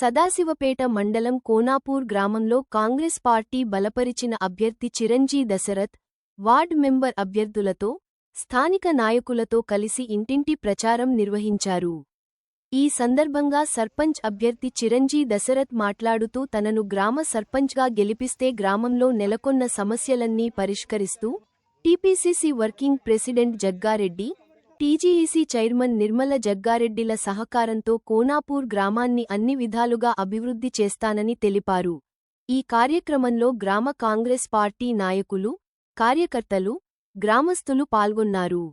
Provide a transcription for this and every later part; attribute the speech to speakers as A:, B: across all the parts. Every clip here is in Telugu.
A: సదాశివపేట మండలం కోనాపూర్ గ్రామంలో కాంగ్రెస్ పార్టీ బలపరిచిన అభ్యర్థి చిరంజీ దశరథ్, వార్డ్ మెంబర్ అభ్యర్థులతో, స్థానిక నాయకులతో కలిసి ఇంటింటి ప్రచారం నిర్వహించారు. ఈ సందర్భంగా సర్పంచ్ అభ్యర్థి చిరంజీ దశరథ్ మాట్లాడుతూ తనను గ్రామ సర్పంచ్గా గెలిపిస్తే గ్రామంలో నెలకొన్న సమస్యలన్నీ పరిష్కరిస్తూ, TPCC working president Jaggareddy, TGEC chairman Nirmala జగ్గారెడ్డిల సహకారంతో కోనాపూర్ గ్రామాన్ని అన్ని విధాలుగా అభివృద్ధి చేస్తానని తెలిపారు. ఈ కార్యక్రమంలో గ్రామ కాంగ్రెస్ పార్టీ నాయకులు, కార్యకర్తలు, గ్రామస్తులు పాల్గొన్నారు.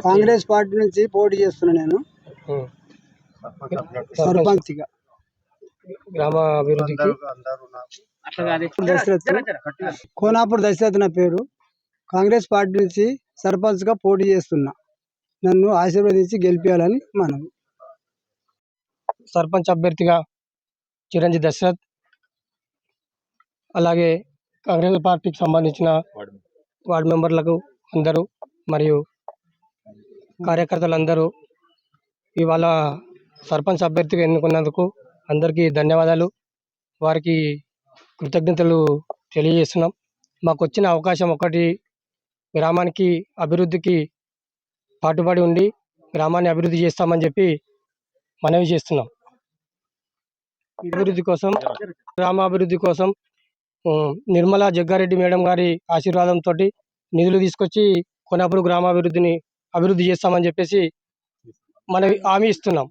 B: కాంగ్రెస్ పార్టీ నుంచి పోటీ చేస్తున్నా నేను సర్పంచ్గా.
C: గ్రామ అభివృద్ధికి
B: కోనాపూర్ దశరథ్ నా పేరు. కాంగ్రెస్ పార్టీ నుంచి సర్పంచ్గా పోటీ చేస్తున్నా. నన్ను ఆశీర్వదించి గెలిపించాలని మనం.
C: సర్పంచ్ అభ్యర్థిగా చిరంజీ దశరథ్, అలాగే కాంగ్రెస్ పార్టీకి సంబంధించిన వార్డు మెంబర్లకు అందరూ మరియు కార్యకర్తలందరూ ఇవాళ సర్పంచ్ అభ్యర్థిగా ఎన్నుకున్నందుకు అందరికీ ధన్యవాదాలు, వారికి కృతజ్ఞతలు తెలియజేస్తున్నాం. మాకు వచ్చిన అవకాశం ఒకటి, గ్రామానికి అభివృద్ధికి పాటుపడి ఉండి గ్రామాన్ని అభివృద్ధి చేస్తామని చెప్పి మనవి చేస్తున్నాం. అభివృద్ధి కోసం, గ్రామాభివృద్ధి కోసం నిర్మలా జగ్గారెడ్డి మేడం గారి ఆశీర్వాదంతో నిధులు తీసుకొచ్చి కోనాపూర్ గ్రామాభివృద్ధిని అభివృద్ధి చేస్తామని చెప్పేసి మనం హామీ ఇస్తున్నాం.